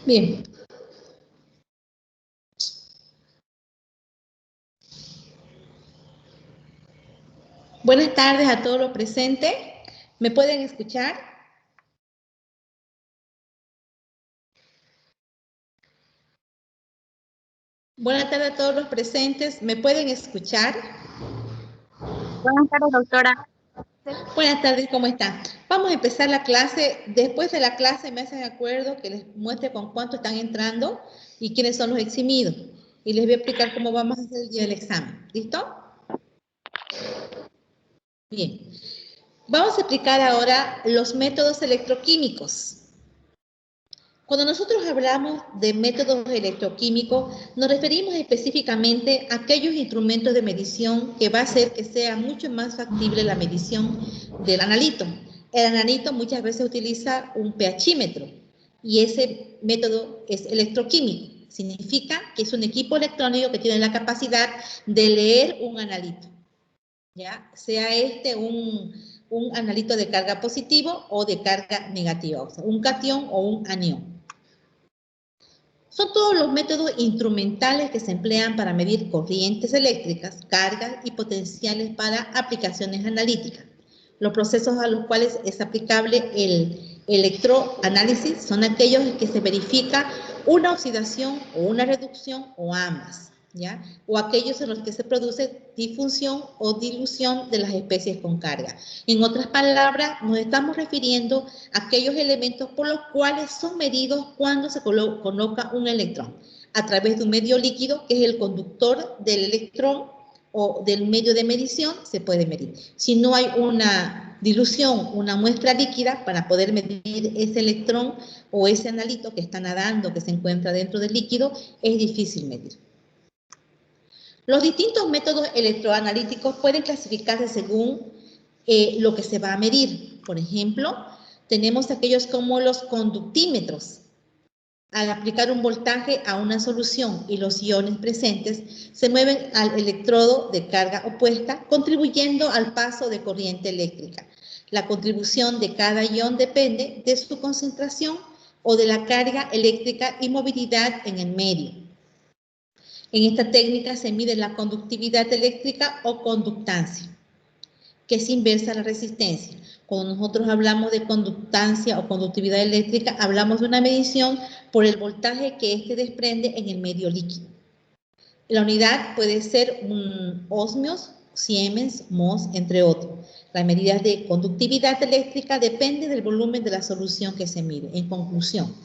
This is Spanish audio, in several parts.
Bien. Buenas tardes a todos los presentes. ¿Me pueden escuchar? Buenas tardes a todos los presentes. ¿Me pueden escuchar? Buenas tardes, doctora. Buenas tardes, ¿cómo están? Vamos a empezar la clase. Después de la clase me hacen acuerdo que les muestre con cuánto están entrando y quiénes son los eximidos. Y les voy a explicar cómo vamos a hacer el día del examen. ¿Listo? Bien. Vamos a explicar ahora los métodos electroquímicos. Cuando nosotros hablamos de métodos electroquímicos, nos referimos específicamente a aquellos instrumentos de medición que va a hacer que sea mucho más factible la medición del analito. El analito muchas veces utiliza un pHímetro y ese método es electroquímico. Significa que es un equipo electrónico que tiene la capacidad de leer un analito, ¿ya? Sea este un analito de carga positivo o de carga negativa, o sea, un catión o un anión. Son todos los métodos instrumentales que se emplean para medir corrientes eléctricas, cargas y potenciales para aplicaciones analíticas. Los procesos a los cuales es aplicable el electroanálisis son aquellos en que se verifica una oxidación o una reducción o ambas, ¿ya? O aquellos en los que se produce difusión o dilución de las especies con carga. En otras palabras, nos estamos refiriendo a aquellos elementos por los cuales son medidos cuando se coloca un electrón a través de un medio líquido que es el conductor del electrón o del medio de medición se puede medir. Si no hay una dilución, una muestra líquida para poder medir ese electrón o ese analito que está nadando, que se encuentra dentro del líquido, es difícil medir. Los distintos métodos electroanalíticos pueden clasificarse según lo que se va a medir. Por ejemplo, tenemos aquellos como los conductímetros. Al aplicar un voltaje a una solución y los iones presentes se mueven al electrodo de carga opuesta, contribuyendo al paso de corriente eléctrica. La contribución de cada ion depende de su concentración o de la carga eléctrica y movilidad en el medio. En esta técnica se mide la conductividad eléctrica o conductancia, que es inversa a la resistencia. Cuando nosotros hablamos de conductancia o conductividad eléctrica, hablamos de una medición por el voltaje que éste desprende en el medio líquido. La unidad puede ser un osmios, siemens, mos, entre otros. Las medidas de conductividad eléctrica dependen del volumen de la solución que se mide. En conclusión,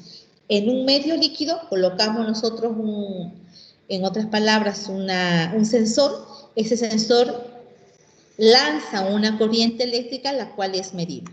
en un medio líquido colocamos nosotros en otras palabras, un sensor. Ese sensor lanza una corriente eléctrica, la cual es medida.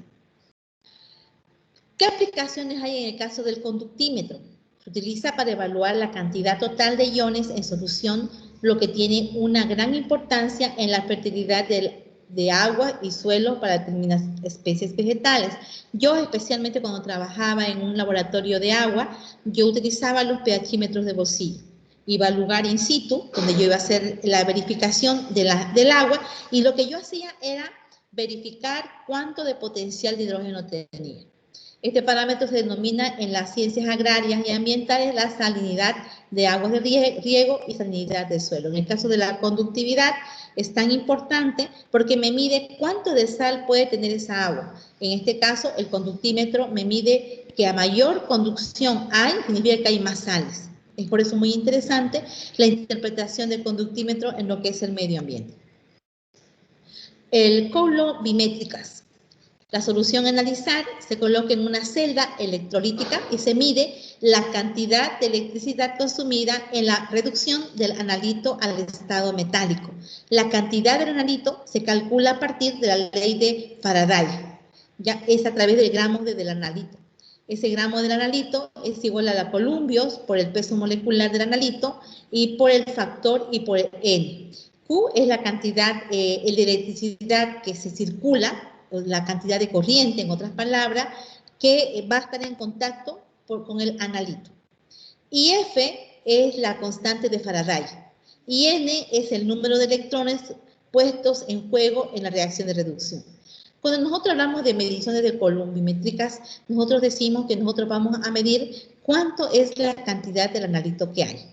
¿Qué aplicaciones hay en el caso del conductímetro? Se utiliza para evaluar la cantidad total de iones en solución, lo que tiene una gran importancia en la fertilidad de agua y suelo para determinadas especies vegetales. Yo, especialmente cuando trabajaba en un laboratorio de agua, yo utilizaba los pHímetros de bolsillo. Iba al lugar in situ, donde yo iba a hacer la verificación del agua, y lo que yo hacía era verificar cuánto de potencial de hidrógeno tenía. Este parámetro se denomina en las ciencias agrarias y ambientales la salinidad de aguas de riego y salinidad del suelo. En el caso de la conductividad es tan importante porque me mide cuánto de sal puede tener esa agua. En este caso, el conductímetro me mide que a mayor conducción hay, significa que hay más sales. Es por eso muy interesante la interpretación del conductímetro en lo que es el medio ambiente. El coulombímétricas. La solución a analizar se coloca en una celda electrolítica y se mide la cantidad de electricidad consumida en la reducción del analito al estado metálico. La cantidad del analito se calcula a partir de la ley de Faraday. Ya es a través del gramo del analito. Ese gramo del analito es igual a la columbios por el peso molecular del analito y por el factor y por el N. Q es la cantidad de electricidad que se circula, la cantidad de corriente, en otras palabras, que va a estar en contacto con el analito. Y F es la constante de Faraday. Y N es el número de electrones puestos en juego en la reacción de reducción. Cuando nosotros hablamos de mediciones de columbimétricas, nosotros decimos que nosotros vamos a medir ¿Cuánto es la cantidad del analito que hay?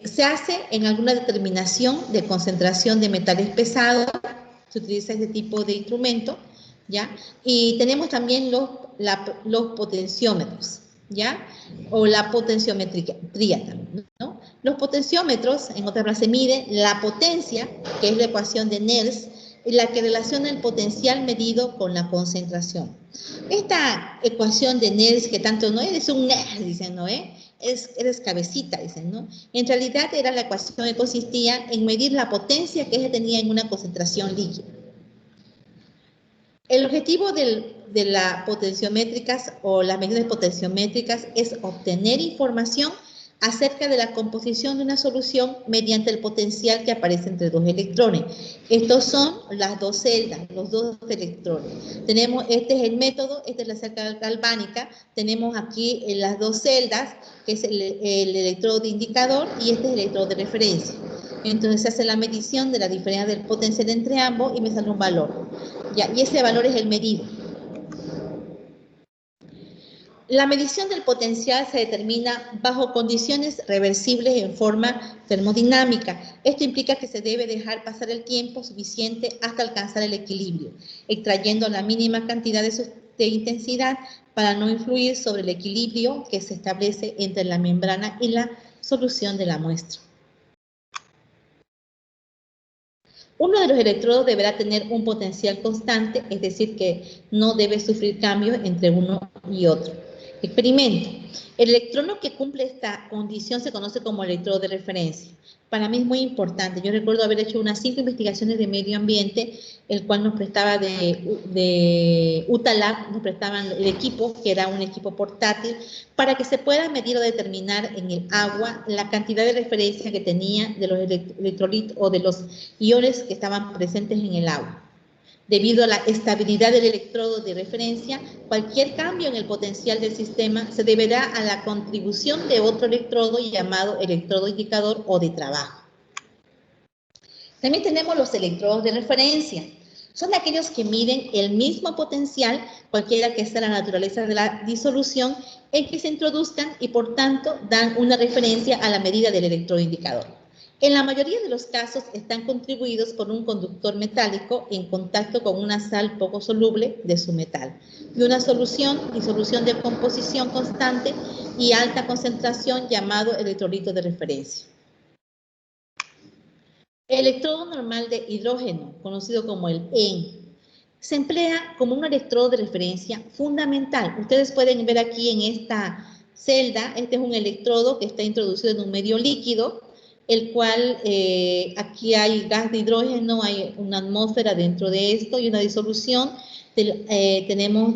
Se hace en alguna determinación de concentración de metales pesados, se utiliza este tipo de instrumento, ¿ya? Y tenemos también los potenciómetros, ¿ya? O la potenciometría también, ¿no? Los potenciómetros, en otras palabras, se mide la potencia, que es la ecuación de Nernst, la que relaciona el potencial medido con la concentración. Esta ecuación de Nernst, que tanto no eres un nerd, dicen, ¿no? Eres cabecita, dicen, ¿no? En realidad era la ecuación que consistía en medir la potencia que se tenía en una concentración líquida. El objetivo de las potenciométricas o las medidas potenciométricas es obtener información acerca de la composición de una solución mediante el potencial que aparece entre dos electrones. Estos son las dos celdas, los dos electrones. Tenemos, este es el método, esta es la celda galvánica, tenemos aquí las dos celdas, que es el electrodo de indicador y este es el electrodo de referencia. Entonces se hace la medición de la diferencia del potencial entre ambos y me sale un valor. Ya, y ese valor es el medido. La medición del potencial se determina bajo condiciones reversibles en forma termodinámica. Esto implica que se debe dejar pasar el tiempo suficiente hasta alcanzar el equilibrio, extrayendo la mínima cantidad de intensidad para no influir sobre el equilibrio que se establece entre la membrana y la solución de la muestra. Uno de los electrodos deberá tener un potencial constante, es decir, que no debe sufrir cambios entre uno y otro. Experimento. El electrodo que cumple esta condición se conoce como electrodo de referencia. Para mí es muy importante. Yo recuerdo haber hecho unas 5 investigaciones de medio ambiente, el cual nos prestaba de UTALAB, nos prestaban el equipo, que era un equipo portátil, para que se pueda medir o determinar en el agua la cantidad de referencia que tenía de los electrolitos o de los iones que estaban presentes en el agua. Debido a la estabilidad del electrodo de referencia, cualquier cambio en el potencial del sistema se deberá a la contribución de otro electrodo llamado electrodo indicador o de trabajo. También tenemos los electrodos de referencia. Son aquellos que miden el mismo potencial, cualquiera que sea la naturaleza de la disolución en que se introduzcan y por tanto dan una referencia a la medida del electrodo indicador. En la mayoría de los casos están contribuidos por un conductor metálico en contacto con una sal poco soluble de su metal y una disolución de composición constante y alta concentración llamado electrolito de referencia. El electrodo normal de hidrógeno, conocido como el EN, se emplea como un electrodo de referencia fundamental. Ustedes pueden ver aquí en esta celda, este es un electrodo que está introducido en un medio líquido, el cual aquí hay gas de hidrógeno, hay una atmósfera dentro de esto y una disolución. Tenemos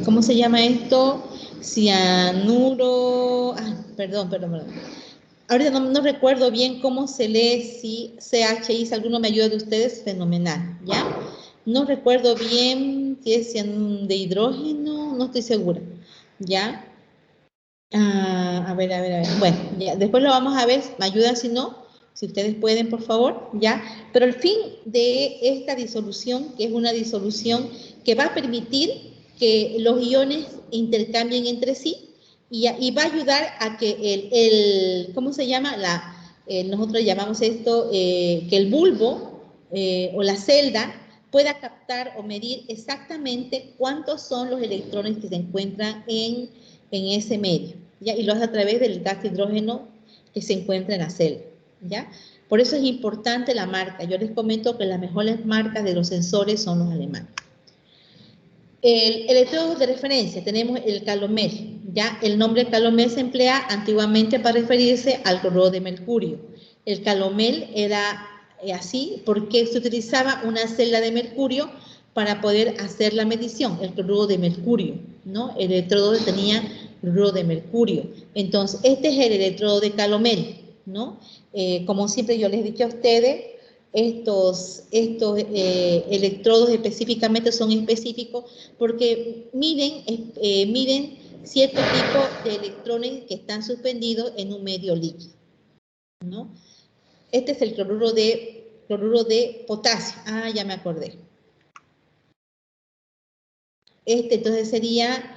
¿cómo se llama esto? Cianuro, perdón. Ahorita no recuerdo bien cómo se lee, si CHI, si alguno me ayuda de ustedes, fenomenal, ¿ya? No recuerdo bien si es de hidrógeno, no estoy segura, ¿ya? A ver. Bueno, ya, después lo vamos a ver, me ayudan si no, si ustedes pueden, por favor, ¿ya? Pero el fin de esta disolución, que es una disolución que va a permitir que los iones intercambien entre sí y va a ayudar a que ¿cómo se llama? Nosotros llamamos esto, que el bulbo o la celda pueda captar o medir exactamente cuántos son los electrones que se encuentran en ese medio, ¿ya? Y lo hace a través del gas de hidrógeno que se encuentra en la celda, ¿ya? Por eso es importante la marca. Yo les comento que las mejores marcas de los sensores son los alemanes. El electrodo de referencia, tenemos el calomel, ¿ya? El nombre calomel se emplea antiguamente para referirse al cloruro de mercurio. El calomel era así porque se utilizaba una celda de mercurio para poder hacer la medición, el cloruro de mercurio, ¿no? El electrodo tenía cloruro de mercurio. Entonces, este es el electrodo de calomel, ¿no? Como siempre yo les he dicho a ustedes, estos electrodos específicamente son específicos porque miden cierto tipo de electrones que están suspendidos en un medio líquido, ¿no? Este es el cloruro de potasio. Ya me acordé. Este entonces sería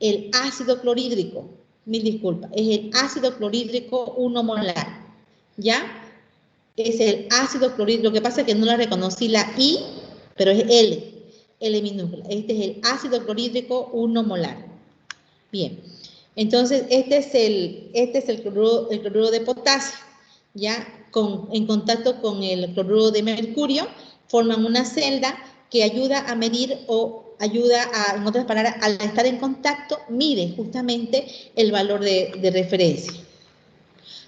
el ácido clorhídrico. Mil disculpas. Es el ácido clorhídrico 1 molar. ¿Ya? Es el ácido clorhídrico. Lo que pasa es que no la reconocí la I, pero es L minúscula. Este es el ácido clorhídrico 1 molar. Bien. Entonces, este es el cloruro de potasio. ¿Ya? En contacto con el cloruro de mercurio, forman una celda que ayuda a medir o ayuda a, en otras palabras, al estar en contacto, mide justamente el valor de referencia.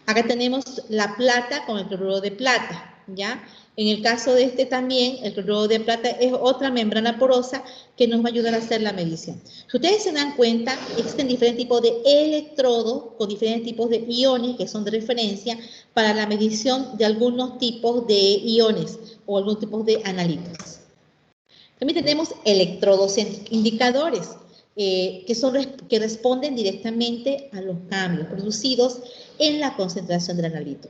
Acá tenemos la plata con el cloruro de plata, ¿ya? En el caso de este también, el cloruro de plata es otra membrana porosa que nos va a ayudar a hacer la medición. Si ustedes se dan cuenta, existen diferentes tipos de electrodos con diferentes tipos de iones que son de referencia para la medición de algunos tipos de iones o algunos tipos de analitos. También tenemos electrodos indicadores que responden directamente a los cambios producidos en la concentración del analito.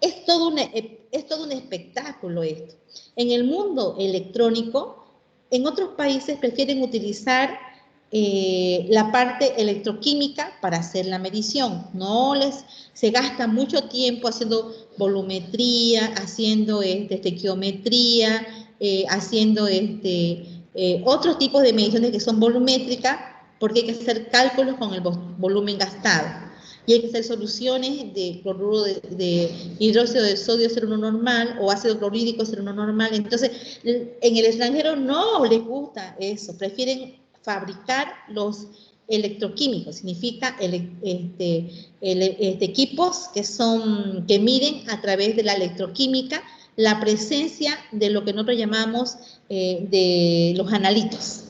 Es todo un espectáculo esto. En el mundo electrónico, en otros países prefieren utilizar la parte electroquímica para hacer la medición. Se gasta mucho tiempo haciendo volumetría, haciendo estequiometría, haciendo otros tipos de mediciones que son volumétricas, porque hay que hacer cálculos con el volumen gastado. Y hay que hacer soluciones de cloruro de hidróxido de sodio 0,1 normal o ácido clorhídrico 0,1 normal. Entonces, en el extranjero no les gusta eso, prefieren fabricar los electroquímicos, significa equipos que miden a través de la electroquímica la presencia de lo que nosotros llamamos de los analitos,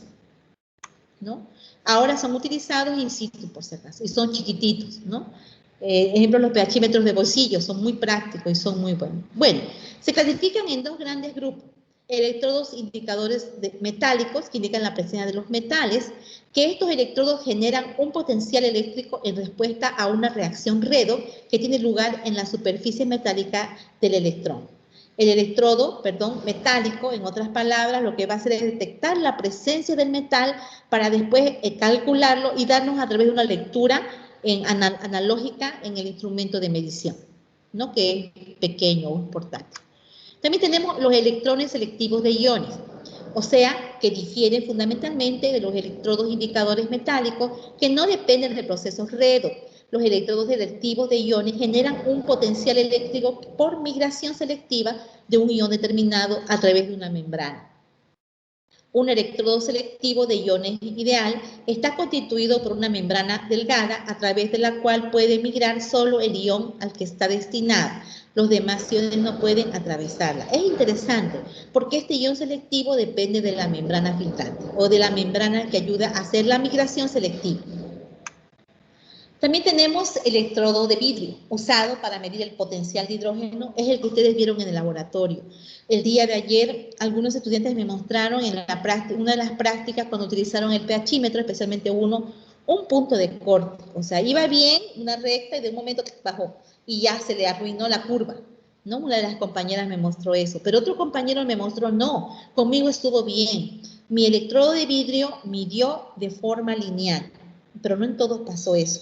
¿no? Ahora son utilizados in situ, por si acaso, y son chiquititos, ¿no? Ejemplo, los pHímetros de bolsillo son muy prácticos y son muy buenos. Bueno, se clasifican en dos grandes grupos. Electrodos indicadores metálicos, que indican la presencia de los metales, que estos electrodos generan un potencial eléctrico en respuesta a una reacción redox que tiene lugar en la superficie metálica del electrón. El electrodo, metálico, en otras palabras, lo que va a hacer es detectar la presencia del metal para después calcularlo y darnos a través de una lectura analógica en el instrumento de medición, ¿no? Que es pequeño o importante. También tenemos los electrones selectivos de iones, o sea, que difieren fundamentalmente de los electrodos indicadores metálicos que no dependen de procesos redox. Los electrodos selectivos de iones generan un potencial eléctrico por migración selectiva de un ion determinado a través de una membrana. Un electrodo selectivo de iones ideal está constituido por una membrana delgada a través de la cual puede migrar solo el ion al que está destinado. Los demás iones no pueden atravesarla. Es interesante porque este ion selectivo depende de la membrana filtrante o de la membrana que ayuda a hacer la migración selectiva. También tenemos electrodo de vidrio, usado para medir el potencial de hidrógeno, es el que ustedes vieron en el laboratorio. El día de ayer, algunos estudiantes me mostraron en una de las prácticas cuando utilizaron el pHímetro, especialmente uno, un punto de corte. O sea, iba bien, una recta, y de un momento bajó, y ya se le arruinó la curva, ¿no? Una de las compañeras me mostró eso, pero otro compañero me mostró, no, conmigo estuvo bien. Mi electrodo de vidrio midió de forma lineal, pero no en todos pasó eso.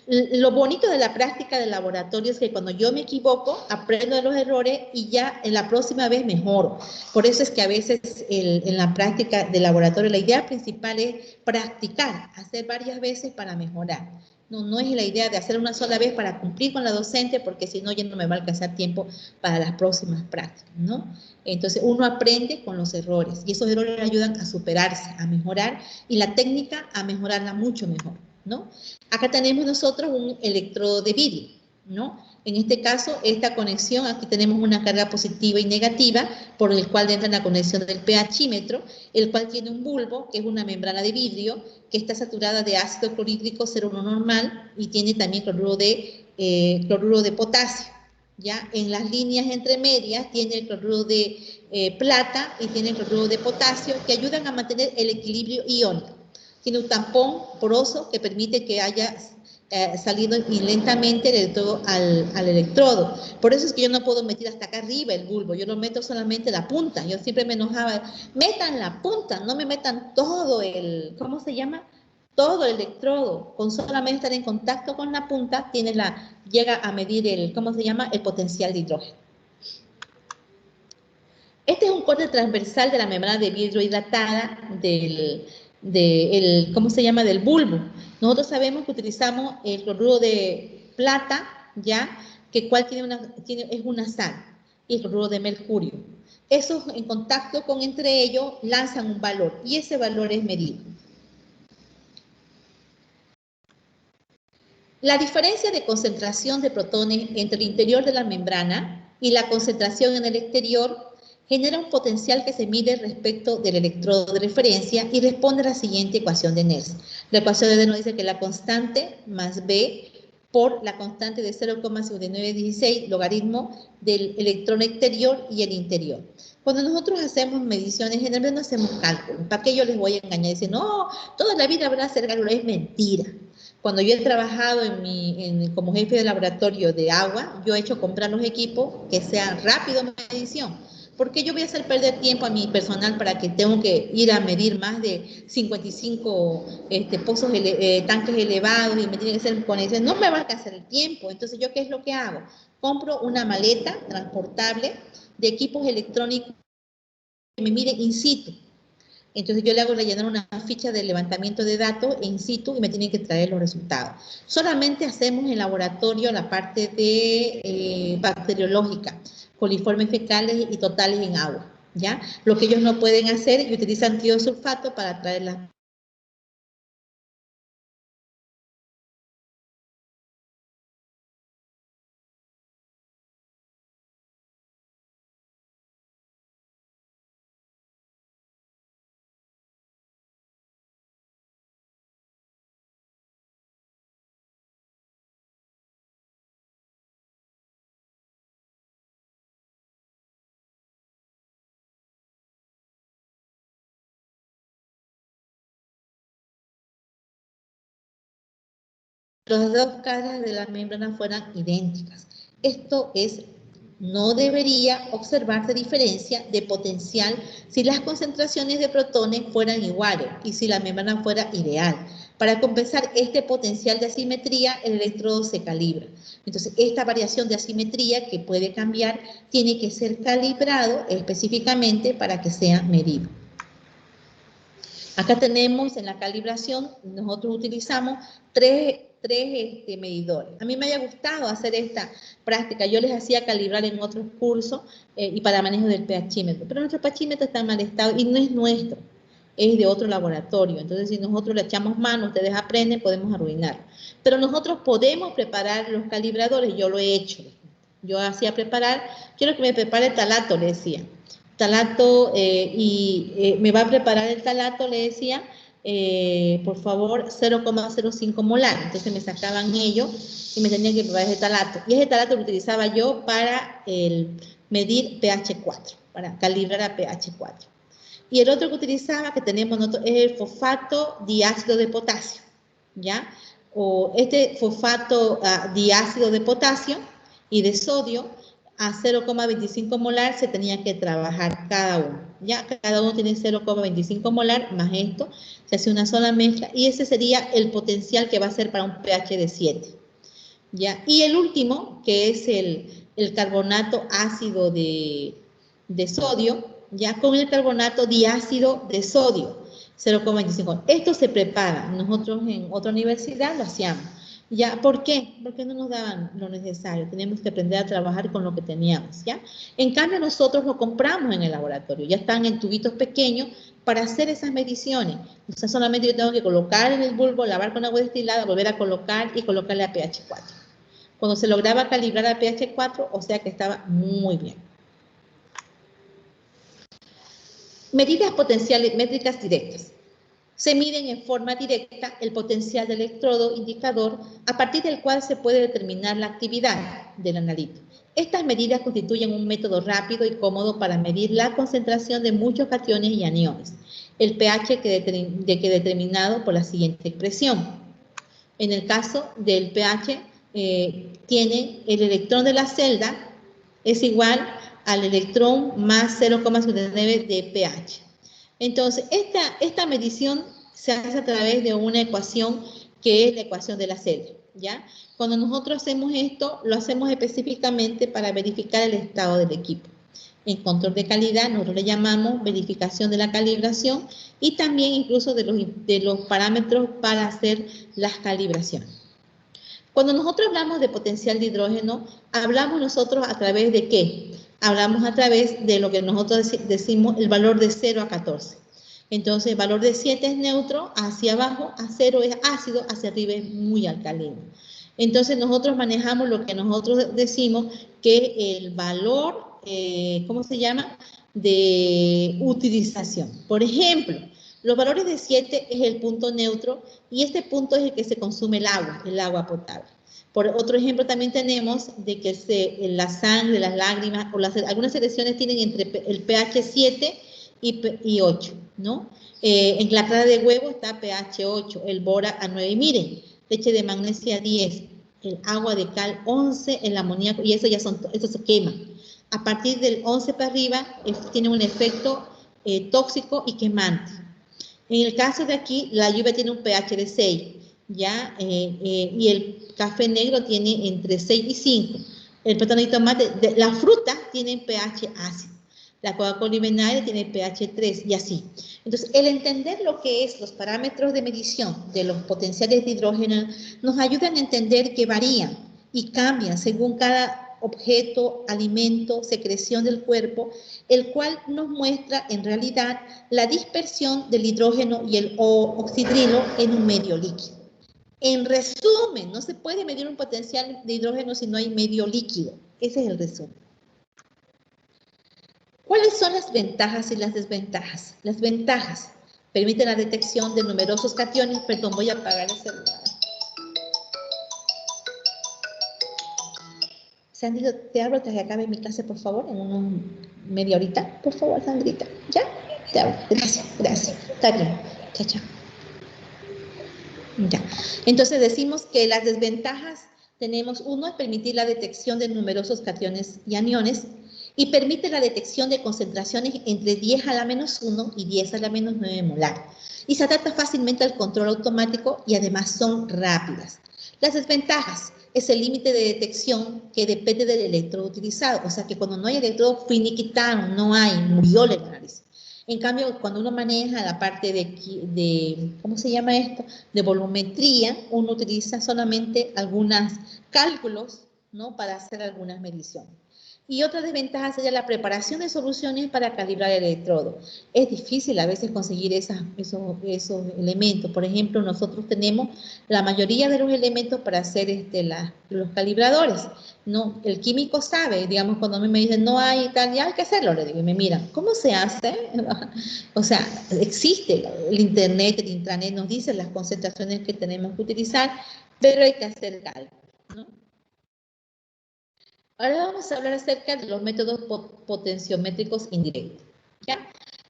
Lo bonito de la práctica del laboratorio es que cuando yo me equivoco, aprendo de los errores y ya en la próxima vez mejoro. Por eso es que a veces en la práctica del laboratorio la idea principal es practicar, hacer varias veces para mejorar. No es la idea de hacer una sola vez para cumplir con la docente, porque si no ya no me va a alcanzar tiempo para las próximas prácticas, ¿no? Entonces uno aprende con los errores y esos errores ayudan a superarse, a mejorar y la técnica a mejorarla mucho mejor, ¿no? Acá tenemos nosotros un electrodo de vidrio, ¿no? En este caso, esta conexión, aquí tenemos una carga positiva y negativa, por el cual entra la conexión del pHímetro, el cual tiene un bulbo, que es una membrana de vidrio, que está saturada de ácido clorhídrico 0,1 normal, y tiene también cloruro de potasio, ¿ya? En las líneas entre medias tiene el cloruro de plata y tiene el cloruro de potasio, que ayudan a mantener el equilibrio iónico. Tiene un tampón poroso que permite que haya saliendo lentamente el electrodo al electrodo. Por eso es que yo no puedo meter hasta acá arriba el bulbo, yo lo meto solamente la punta. Yo siempre me enojaba, metan la punta, no me metan todo el, ¿cómo se llama? Todo el electrodo. Con solamente estar en contacto con la punta, llega a medir el, ¿cómo se llama? El potencial de hidrógeno. Este es un corte transversal de la membrana de vidrio hidratada ¿cómo se llama? Del bulbo. Nosotros sabemos que utilizamos el cloruro de plata, ¿ya? Que cual es una sal, y el cloruro de mercurio. Esos en contacto con entre ellos lanzan un valor, y ese valor es medido. La diferencia de concentración de protones entre el interior de la membrana y la concentración en el exterior genera un potencial que se mide respecto del electrodo de referencia y responde a la siguiente ecuación de Nernst. La ecuación de Nernst dice que la constante más B por la constante de 0,5916 logaritmo del electrón exterior y el interior. Cuando nosotros hacemos mediciones, generalmente no hacemos cálculos. ¿Para qué yo les voy a engañar? Dicen, no, toda la vida habrá hacer cálculos. Es mentira. Cuando yo he trabajado como jefe de laboratorio de agua, yo he hecho comprar los equipos que sean rápido medición. ¿Por qué yo voy a hacer perder tiempo a mi personal para que tengo que ir a medir más de 55 tanques elevados y me tiene que hacer conexiones? No me va a alcanzar el tiempo. Entonces, ¿yo qué es lo que hago? Compro una maleta transportable de equipos electrónicos que me miden in situ. Entonces yo le hago rellenar una ficha de levantamiento de datos in situ y me tienen que traer los resultados. Solamente hacemos en laboratorio la parte de bacteriológica, coliformes fecales y totales en agua, ¿ya? Lo que ellos no pueden hacer y utilizan tiosulfato para traer las dos caras de la membrana fueran idénticas. Esto no debería observarse diferencia de potencial si las concentraciones de protones fueran iguales y si la membrana fuera ideal. Para compensar este potencial de asimetría, el electrodo se calibra. Entonces, esta variación de asimetría que puede cambiar tiene que ser calibrado específicamente para que sea medido. Acá tenemos en la calibración, nosotros utilizamos tres medidores. A mí me había gustado hacer esta práctica. Yo les hacía calibrar en otros cursos y para manejo del pHímetro. Pero nuestro pHímetro está en mal estado y no es nuestro, es de otro laboratorio. Entonces, si nosotros le echamos mano, ustedes aprenden, podemos arruinarlo. Pero nosotros podemos preparar los calibradores. Yo lo he hecho. Yo hacía preparar, quiero que me prepare el talato, le decía. Talato me va a preparar el talato, le decía, por favor, 0,05 molar. Entonces me sacaban ellos y me tenían que preparar ese talato. Y ese talato lo utilizaba yo para medir pH 4, para calibrar a pH 4. Y el otro que utilizaba, que tenemos nosotros, es el fosfato diácido de potasio, ¿ya? O este fosfato diácido de potasio y de sodio, a 0,25 molar se tenía que trabajar cada uno. Ya cada uno tiene 0,25 molar más esto, se hace una sola mezcla y ese sería el potencial que va a ser para un pH de 7. ¿Ya? Y el último, que es el carbonato ácido de sodio, ya con el carbonato diácido de sodio, 0,25. Esto se prepara, nosotros en otra universidad lo hacíamos. ¿Ya? ¿Por qué? Porque no nos daban lo necesario, teníamos que aprender a trabajar con lo que teníamos, ¿ya? En cambio, nosotros lo compramos en el laboratorio, ya están en tubitos pequeños para hacer esas mediciones. O sea, solamente yo tengo que colocar en el bulbo, lavar con agua destilada, volver a colocar y colocarle a pH 4. Cuando se lograba calibrar a pH 4, o sea que estaba muy bien. Medidas potenciales métricas directas. Se miden en forma directa el potencial del electrodo indicador a partir del cual se puede determinar la actividad del analito. Estas medidas constituyen un método rápido y cómodo para medir la concentración de muchos cationes y aniones. El pH que determinado por la siguiente expresión. En el caso del pH, tiene el electrón de la celda es igual al electrón más 0,59 de pH. Entonces, esta medición se hace a través de una ecuación que es la ecuación de la celda, ¿ya? Cuando nosotros hacemos esto, lo hacemos específicamente para verificar el estado del equipo. En control de calidad, nosotros le llamamos verificación de la calibración y también incluso de los parámetros para hacer las calibraciones. Cuando nosotros hablamos de potencial de hidrógeno, hablamos nosotros a través de ¿qué? Hablamos a través de lo que nosotros decimos el valor de 0 a 14. Entonces, el valor de 7 es neutro, hacia abajo, a 0 es ácido, hacia arriba es muy alcalino. Entonces, nosotros manejamos lo que nosotros decimos que el valor, ¿cómo se llama? De utilización. Por ejemplo, los valores de 7 es el punto neutro y este punto es el que se consume el agua potable. Por otro ejemplo, también tenemos de que la sangre, las lágrimas, o algunas selecciones tienen entre el pH 7 y 8, ¿no? En la clara de huevo está pH 8, el bora a 9. Y miren, leche de magnesia 10, el agua de cal 11, el amoníaco, y eso se quema. A partir del 11 para arriba, tiene un efecto tóxico y quemante. En el caso de aquí, la lluvia tiene un pH de 6, ¿ya? Y el café negro tiene entre 6 y 5. El plátano y tomate, la fruta tiene pH ácido. La Coca-Cola y vinagre tiene pH 3 y así. Entonces, el entender lo que es los parámetros de medición de los potenciales de hidrógeno nos ayudan a entender que varían y cambian según cada objeto, alimento, secreción del cuerpo, el cual nos muestra en realidad la dispersión del hidrógeno y el oxidrilo en un medio líquido. En resumen, no se puede medir un potencial de hidrógeno si no hay medio líquido. Ese es el resumen. ¿Cuáles son las ventajas y las desventajas? Las ventajas permiten la detección de numerosos cationes. Perdón, voy a apagar el celular. Sandrita, te hablo hasta que acabe mi clase, por favor, en media horita. Por favor, Sandrita. ¿Ya? Te hablo. Gracias, gracias. Está bien. Chao, chao. Ya. Entonces decimos que las desventajas tenemos, uno es permitir la detección de numerosos cationes y aniones y permite la detección de concentraciones entre 10 a la menos 1 y 10 a la menos 9 molar. Y se adapta fácilmente al control automático y además son rápidas. Las desventajas es el límite de detección que depende del electrodo utilizado. O sea que cuando no hay electrodo, finiquitaron, no hay, murió el análisis. En cambio, cuando uno maneja la parte de ¿cómo se llama esto? De volumetría, uno utiliza solamente algunos cálculos, ¿no? Para hacer algunas mediciones. Y otra desventaja sería la preparación de soluciones para calibrar el electrodo. Es difícil a veces conseguir esos elementos. Por ejemplo, nosotros tenemos la mayoría de los elementos para hacer los calibradores, ¿no? El químico sabe, digamos, cuando a mí me dicen no hay tal, ya hay que hacerlo, le digo, y me miran, ¿cómo se hace? O sea, existe el internet, el intranet nos dice las concentraciones que tenemos que utilizar, pero hay que hacer cálculo, ¿no? Ahora vamos a hablar acerca de los métodos potenciométricos indirectos, ¿ya?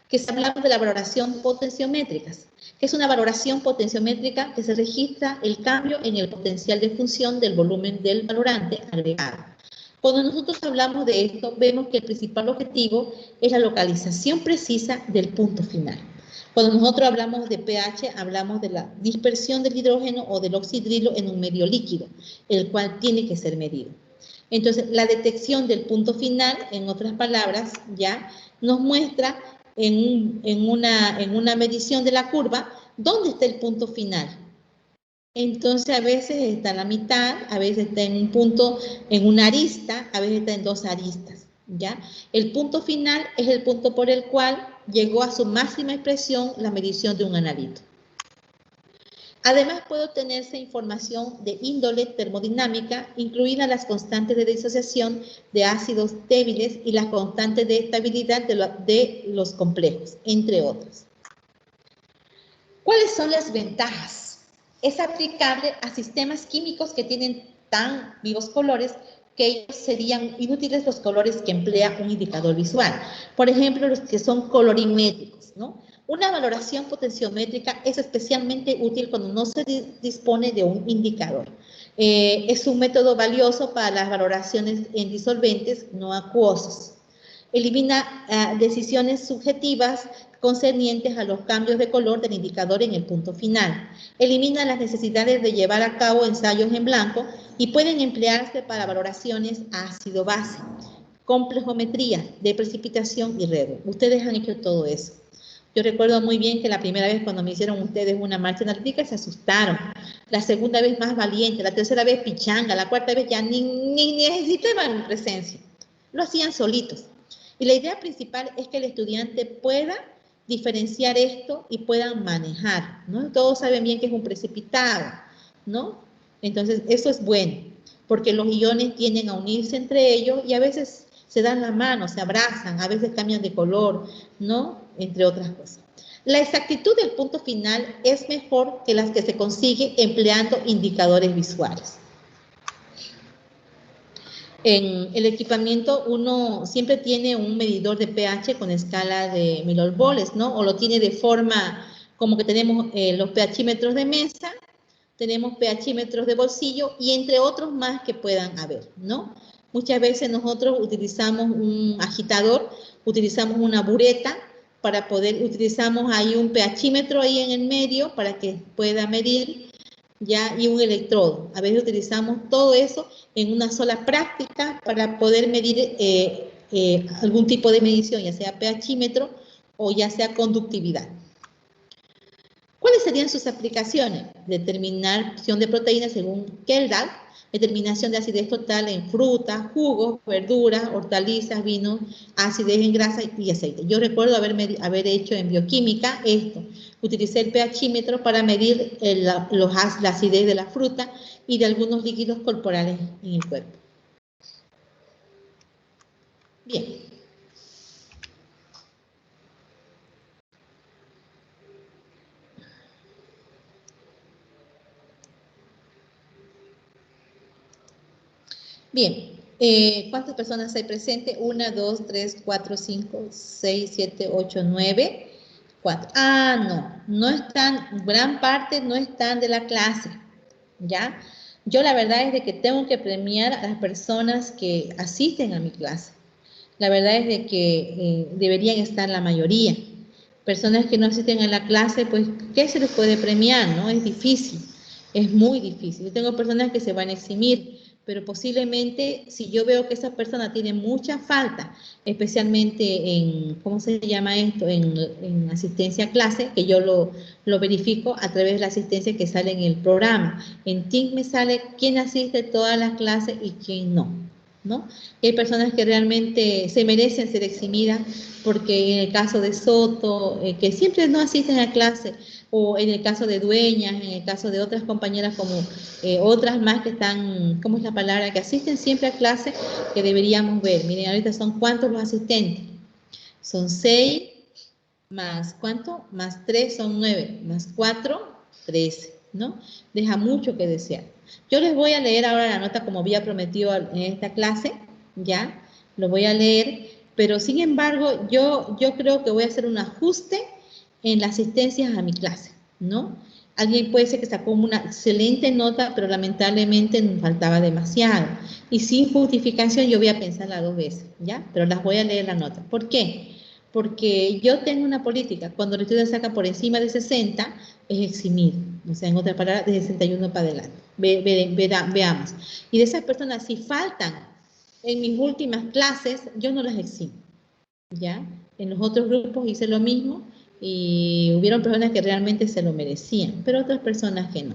Que hablamos de la valoración potenciométricas, que es una valoración potenciométrica que se registra el cambio en el potencial de función del volumen del valorante agregado. Cuando nosotros hablamos de esto, vemos que el principal objetivo es la localización precisa del punto final. Cuando nosotros hablamos de pH, hablamos de la dispersión del hidrógeno o del oxidrilo en un medio líquido, el cual tiene que ser medido. Entonces, la detección del punto final, en otras palabras, ya nos muestra en una medición de la curva dónde está el punto final. Entonces, a veces está en la mitad, a veces está en un punto, en una arista, a veces está en dos aristas, ¿ya? El punto final es el punto por el cual llegó a su máxima expresión la medición de un analito. Además, puede obtenerse información de índole termodinámica, incluidas las constantes de disociación de ácidos débiles y las constantes de estabilidad de los complejos, entre otros. ¿Cuáles son las ventajas? Es aplicable a sistemas químicos que tienen tan vivos colores que ellos serían inútiles los colores que emplea un indicador visual. Por ejemplo, los que son colorimétricos, ¿no? Una valoración potenciométrica es especialmente útil cuando no se dispone de un indicador. Es un método valioso para las valoraciones en disolventes no acuosos. Elimina decisiones subjetivas concernientes a los cambios de color del indicador en el punto final. Elimina las necesidades de llevar a cabo ensayos en blanco y pueden emplearse para valoraciones ácido-base, complejometría de precipitación y riego. Ustedes han hecho todo eso. Yo recuerdo muy bien que la primera vez cuando me hicieron ustedes una marcha analítica se asustaron. La segunda vez más valiente, la tercera vez pichanga, la cuarta vez ya ni necesitaban presencia. Lo hacían solitos. Y la idea principal es que el estudiante pueda diferenciar esto y puedan manejar, ¿no? Todos saben bien que es un precipitado, ¿no? Entonces, eso es bueno, porque los iones tienden a unirse entre ellos y a veces se dan la mano, se abrazan, a veces cambian de color, ¿no? Entre otras cosas. La exactitud del punto final es mejor que las que se consigue empleando indicadores visuales. En el equipamiento uno siempre tiene un medidor de pH con escala de milvolts, ¿no? O lo tiene de forma como que tenemos los pHímetros de mesa, tenemos pHímetros de bolsillo y entre otros más que puedan haber, ¿no? Muchas veces nosotros utilizamos un agitador, utilizamos una bureta para poder, utilizamos ahí un pHímetro ahí en el medio para que pueda medir, ya, y un electrodo. A veces utilizamos todo eso en una sola práctica para poder medir algún tipo de medición, ya sea pHímetro o ya sea conductividad. ¿Cuáles serían sus aplicaciones? Determinación de proteínas según Keldal, determinación de acidez total en frutas, jugos, verduras, hortalizas, vinos, acidez en grasa y aceite. Yo recuerdo haber hecho en bioquímica esto. Utilicé el pHímetro para medir la acidez de la fruta y de algunos líquidos corporales en el cuerpo. Bien. Bien, ¿cuántas personas hay presentes? 1, 2, 3, 4, 5, 6, 7, 8, 9, 4. Ah, no están, gran parte no están de la clase, ¿ya? Yo la verdad es de que tengo que premiar a las personas que asisten a mi clase. La verdad es de que deberían estar la mayoría. Personas que no asisten a la clase, pues, ¿qué se les puede premiar, no? Es difícil, es muy difícil. Yo tengo personas que se van a eximir, pero posiblemente si yo veo que esa persona tiene mucha falta, especialmente en, ¿cómo se llama esto? En asistencia a clase, que yo lo verifico a través de la asistencia que sale en el programa. En Teams me sale quién asiste a todas las clases y quién no, ¿no? Y hay personas que realmente se merecen ser eximidas porque en el caso de Soto, que siempre no asisten a clase, o en el caso de Dueñas, en el caso de otras compañeras como otras más que están, ¿cómo es la palabra? Que asisten siempre a clase, que deberíamos ver. Miren, ahorita son ¿cuántos los asistentes? Son 6, más ¿cuánto? Más 3 son 9, más 4, 13, ¿no? Deja mucho que desear. Yo les voy a leer ahora la nota como había prometido en esta clase, ¿ya? Lo voy a leer, pero sin embargo, yo creo que voy a hacer un ajuste en las asistencias a mi clase, ¿no? Alguien puede ser que sacó una excelente nota, pero lamentablemente nos faltaba demasiado. Y sin justificación yo voy a pensarla 2 veces, ¿ya? Pero las voy a leer la nota. ¿Por qué? Porque yo tengo una política, cuando el estudio saca por encima de 60, es eximir, o sea, en otras palabras, de 61 para adelante. Veamos. Y de esas personas, si faltan en mis últimas clases, yo no las eximo, ¿ya? En los otros grupos hice lo mismo y hubieron personas que realmente se lo merecían, pero otras personas que no.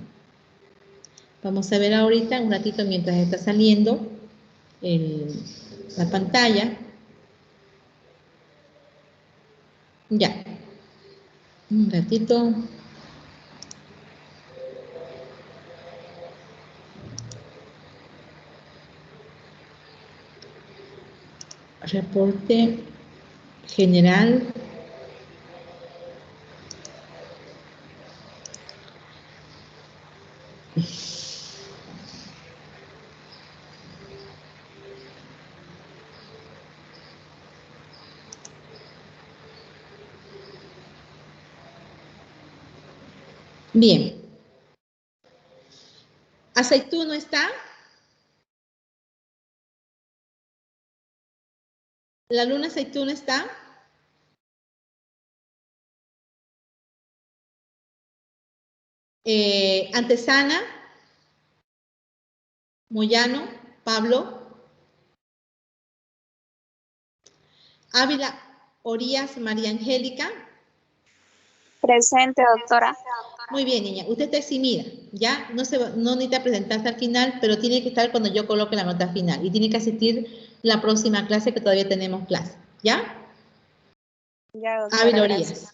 Vamos a ver ahorita, un ratito mientras está saliendo la pantalla. Ya, un ratito. Reporte general. Bien. ¿Aceituno está? ¿La luna aceituno está? Antesana, Moyano, Pablo, Ávila, Orías, María Angélica. Presente, doctora. Muy bien, niña. Usted está eximida, ¿ya? No necesita presentarse al final, pero tiene que estar cuando yo coloque la nota final. Y tiene que asistir la próxima clase que todavía tenemos clase, ¿ya? Ya, doctora, Ávila gracias. Orías.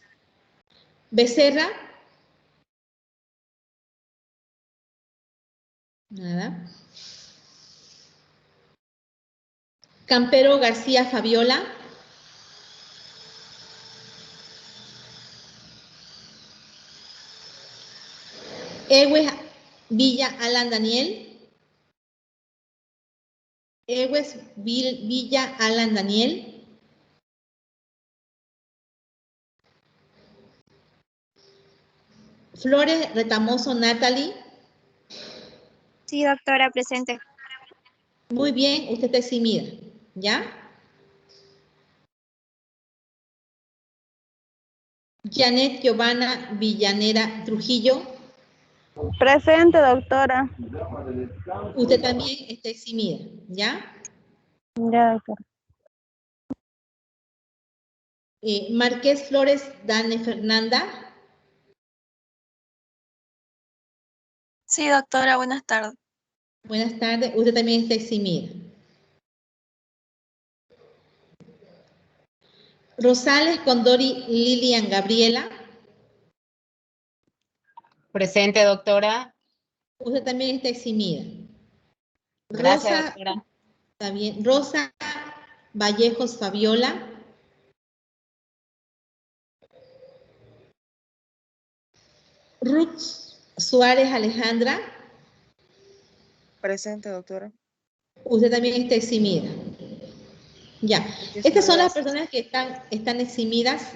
Becerra. Nada. Campero García Fabiola. Ewes Villa Alan Daniel. Ewes Villa Alan Daniel. Flores Retamoso Natalie. Sí, doctora, presente. Muy bien, usted está eximida, ¿ya? Janet Giovanna Villanera Trujillo. Presente, doctora. Usted también está eximida, ¿ya? Ya, doctora. Márquez Flores Dane Fernanda. Sí, doctora, buenas tardes. Buenas tardes, usted también está eximida. Rosales Condori Lilian Gabriela. Presente, doctora. Usted también está eximida. Gracias, Rosa, doctora. está bien. Rosa Vallejos Fabiola. Ruth Suárez Alejandra. Presente, doctora. Usted también está eximida. Ya. Muchísimas Estas son las gracias. personas que están eximidas.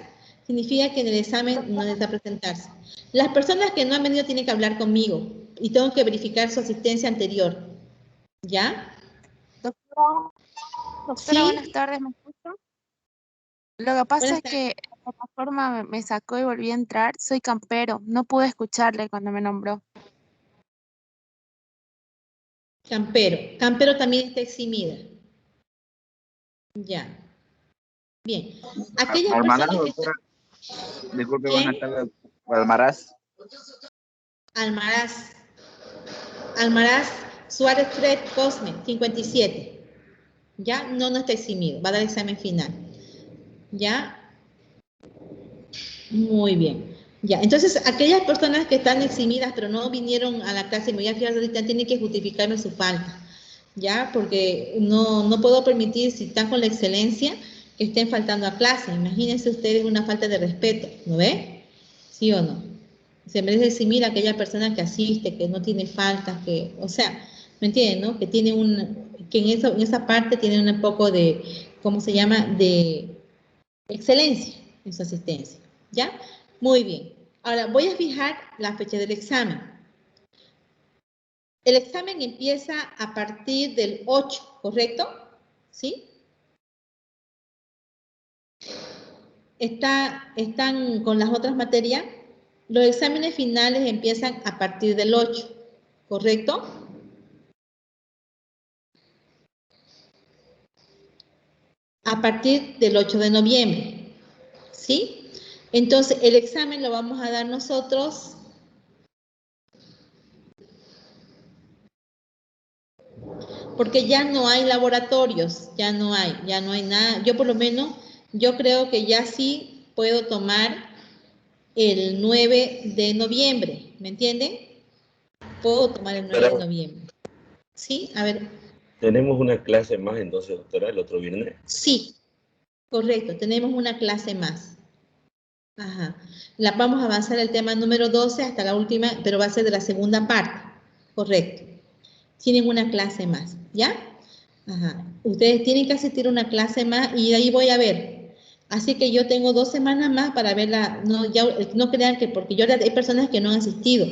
Significa que en el examen no necesita presentarse. Las personas que no han venido tienen que hablar conmigo y tengo que verificar su asistencia anterior. ¿Ya? Doctora, Sí. buenas tardes, ¿me escucha? Lo que pasa Buenas es tardes. que la plataforma me sacó y volví a entrar. Soy campero, no pude escucharle cuando me nombró. Campero. Campero también está eximida. Ya. Bien. Aquellas Almaraz, personas que doctora. están... Disculpe, ¿Quién? buenas tardes. Almaraz. Almaraz. Almaraz Suárez Fred Cosme, 57. ¿Ya? No está eximido. Va a dar examen final. ¿Ya? Muy bien. Ya, entonces aquellas personas que están eximidas pero no vinieron a la clase, me voy a fijar ahorita, tienen que justificarme su falta, ¿ya? Porque no puedo permitir, si están con la excelencia, que estén faltando a clase. Imagínense ustedes una falta de respeto, ¿no ve? ¿Sí o no? Se merece eximir a aquella persona que asiste, que no tiene faltas, que, o sea, ¿me entienden, no? Que tiene que en esa parte tiene un poco de, ¿cómo se llama? De excelencia en su asistencia, ¿ya? Muy bien. Ahora voy a fijar la fecha del examen. El examen empieza a partir del 8, ¿correcto? ¿Sí? ¿Están con las otras materias? Los exámenes finales empiezan a partir del 8, ¿correcto? A partir del 8 de noviembre, ¿sí? Entonces, el examen lo vamos a dar nosotros porque ya no hay laboratorios, ya no hay nada. Yo por lo menos, yo creo que ya sí puedo tomar el 9 de noviembre, ¿me entienden? Puedo tomar el 9 de noviembre. ¿Sí? A ver. Tenemos una clase más entonces, doctora, el otro viernes. Sí, correcto, tenemos una clase más. Ajá. Vamos a avanzar el tema número 12 hasta la última, pero va a ser de la segunda parte. Correcto. Tienen una clase más, ¿ya? Ajá. Ustedes tienen que asistir a una clase más y ahí voy a ver Así que yo tengo 2 semanas más para verla. No, ya, no crean que porque hay personas que no han asistido.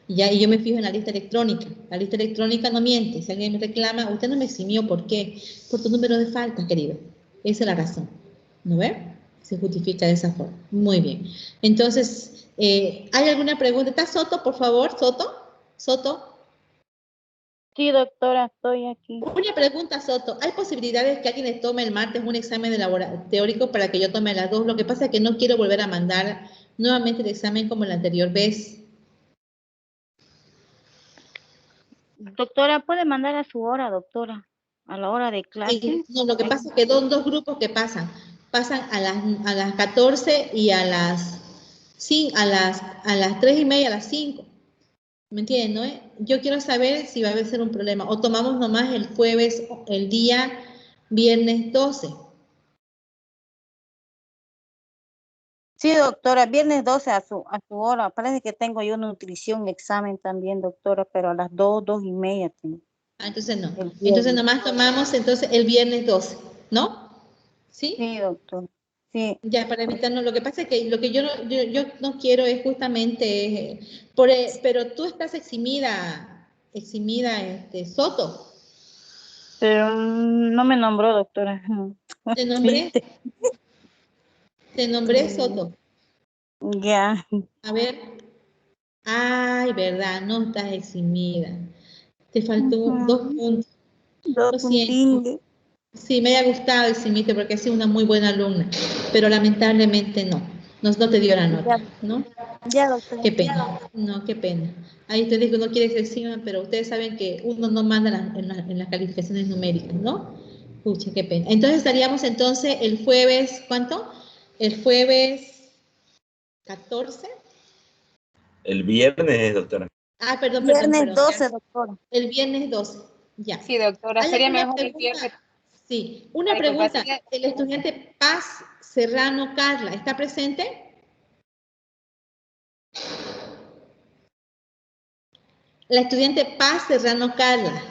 Ya, y yo me fijo en la lista electrónica. La lista electrónica no miente. Si alguien me reclama, usted no me eximió. ¿Por qué? Por tu número de faltas, querido. Esa es la razón. ¿No ve? Se justifica de esa forma. Muy bien. Entonces, ¿hay alguna pregunta? ¿Está Soto, por favor? ¿Soto? ¿Soto? Sí, doctora, estoy aquí. Una pregunta, Soto. ¿Hay posibilidades que alguien le tome el martes un examen de teórico para que yo tome las dos? Lo que pasa es que no quiero volver a mandar nuevamente el examen como la anterior vez. Doctora, ¿puede mandar a su hora, doctora? A la hora de clase. No, lo que pasa es que son 2 grupos que pasan. Pasan a las 14 y a las 3:30, a las 5. ¿Me entienden, no? Yo quiero saber si va a ser un problema. O tomamos nomás el jueves, el día viernes 12. Sí, doctora, viernes 12 a su hora. Parece que tengo yo nutrición, examen también, doctora, pero a las 2:30 tengo. Ah, entonces no. El Entonces viernes. nomás tomamos entonces el viernes 12, ¿no? ¿Sí? Sí, doctora. Sí. Ya, para evitarnos. Lo que pasa es que lo que yo no quiero es justamente, pero tú estás eximida, Soto. Pero no me nombró, doctora. Te nombré, Soto. Ya. A ver. Ay, verdad, no estás eximida. Te faltó 2 puntos. Dos Lo siento. puntines. Sí, me haya gustado eximirte porque has sido una muy buena alumna, pero lamentablemente no. No te dio la Ya, nota, ¿no? ya, doctora. Qué pena. No, qué pena. Ahí te digo, no quiere que se eximan, pero ustedes saben que uno no manda en las calificaciones numéricas, ¿no? Pucha, qué pena. Entonces estaríamos entonces el jueves, ¿cuánto? El jueves 14. El viernes, doctora. Ah, perdón, Viernes 12, ya. doctora. El viernes 12, ya. Sí, doctora, ¿Hay sería alguna mejor el pregunta? viernes. Sí, una Disculpa, pregunta. sería- El estudiante Paz Serrano Carla, ¿está presente? La estudiante Paz Serrano Carla.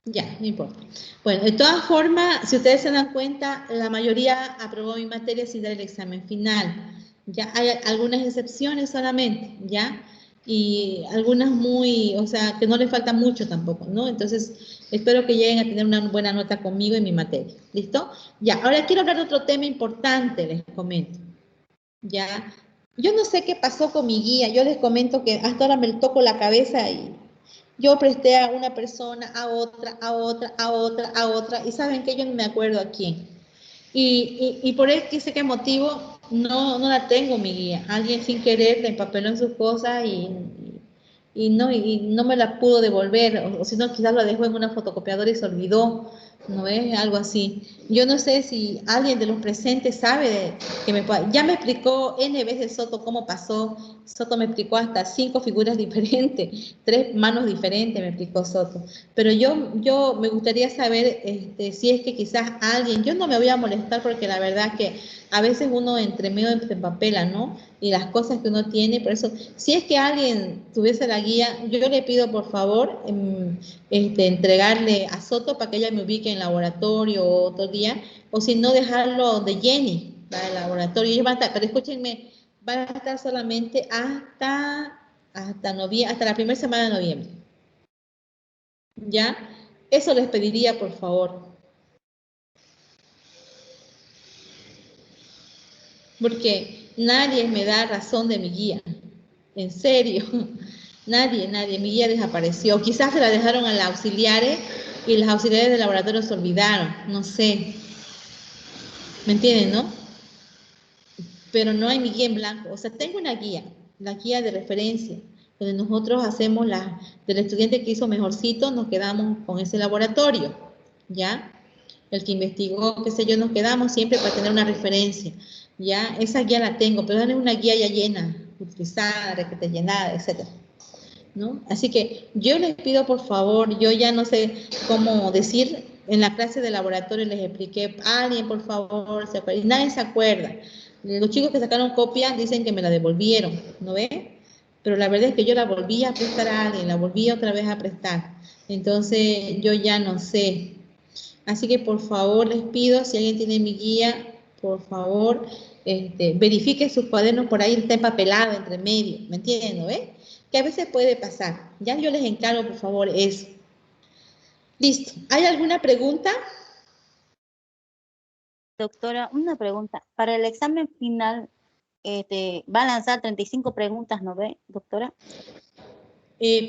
Ya, no importa. Bueno, de todas formas, si ustedes se dan cuenta, la mayoría aprobó mi materia sin dar el examen final. Ya hay algunas excepciones solamente, ¿ya? Y algunas muy, o sea, que no les falta mucho tampoco, ¿no? Entonces, espero que lleguen a tener una buena nota conmigo en mi materia. ¿Listo? Ya, ahora quiero hablar de otro tema importante, les comento. Ya, yo no sé qué pasó con mi guía, yo les comento que hasta ahora me toco la cabeza y yo presté a una persona, a otra, a otra, a otra, a otra, y saben que yo no me acuerdo a quién. Y por qué sé qué motivo no la tengo mi guía. Alguien sin querer le empapeló en sus cosas y no me la pudo devolver, o si no, quizás la dejó en una fotocopiadora y se olvidó, ¿no es? Algo así. Yo no sé si alguien de los presentes sabe que ya me explicó N veces Soto cómo pasó. Soto me explicó hasta 5 figuras diferentes, 3 manos diferentes me explicó Soto. Pero yo me gustaría saber si es que quizás alguien, yo no me voy a molestar porque la verdad que a veces uno entre medio se empapela, ¿no? Y las cosas que uno tiene, por eso, si es que alguien tuviese la guía, yo le pido por favor entregarle a Soto para que ella me ubique en laboratorio otro día, o si no dejarlo de Jenny para el laboratorio. Ellos van a estar, pero escúchenme, van a estar solamente hasta noviembre, hasta la primera semana de noviembre. ¿Ya? Eso les pediría por favor. Porque nadie me da razón de mi guía. En serio. Nadie. Mi guía desapareció. Quizás se la dejaron a las auxiliares y las auxiliares del laboratorio se olvidaron. No sé. ¿Me entienden, no? Pero no hay mi guía en blanco. O sea, tengo una guía, la guía de referencia, donde nosotros hacemos del estudiante que hizo mejorcito, nos quedamos con ese laboratorio, ¿ya? El que investigó, qué sé yo, nos quedamos siempre para tener una referencia, ¿ya? Esa guía la tengo, pero no es una guía ya llena, utilizada, requete llenada, etcétera, ¿no? Así que yo les pido por favor, yo ya no sé cómo decir, en la clase de laboratorio les expliqué, alguien por favor, se acuerda, y nadie se acuerda. Los chicos que sacaron copias dicen que me la devolvieron, ¿no ve? Pero la verdad es que yo la volví a prestar a alguien, la volví otra vez a prestar. Entonces yo ya no sé. Así que por favor les pido, si alguien tiene mi guía, por favor, verifique sus cuadernos, por ahí está empapelado entre medio, ¿me entienden? ¿Ve? Que a veces puede pasar. Ya yo les encargo, por favor, eso. Listo. ¿Hay alguna pregunta? Doctora, una pregunta. Para el examen final, va a lanzar 35 preguntas, ¿no ve, doctora?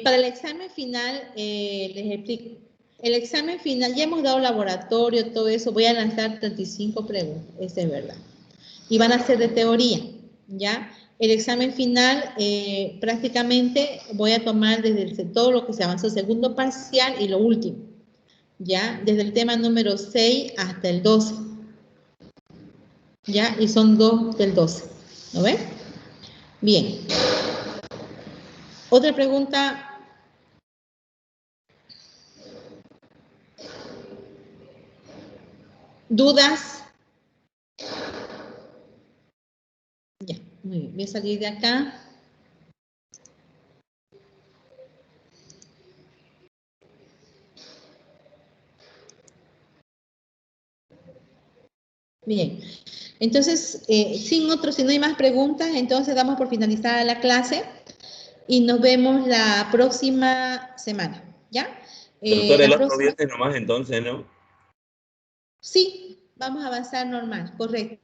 Para el examen final, les explico. El examen final, ya hemos dado laboratorio, todo eso, voy a lanzar 35 preguntas, eso es verdad. Y van a ser de teoría, ¿ya? El examen final, prácticamente voy a tomar desde todo lo que se avanzó, segundo parcial y lo último, ¿ya? Desde el tema número 6 hasta el 12, ¿ya? Y son 2 del 12, ¿no ven? Bien. Otra pregunta. ¿Dudas? Ya, muy bien. Voy a salir de acá. Bien. Entonces, si no hay más preguntas, entonces damos por finalizada la clase y nos vemos la próxima semana, ¿ya? Doctora, el La otro próxima... viernes nomás entonces, ¿no? Sí, vamos a avanzar normal, correcto.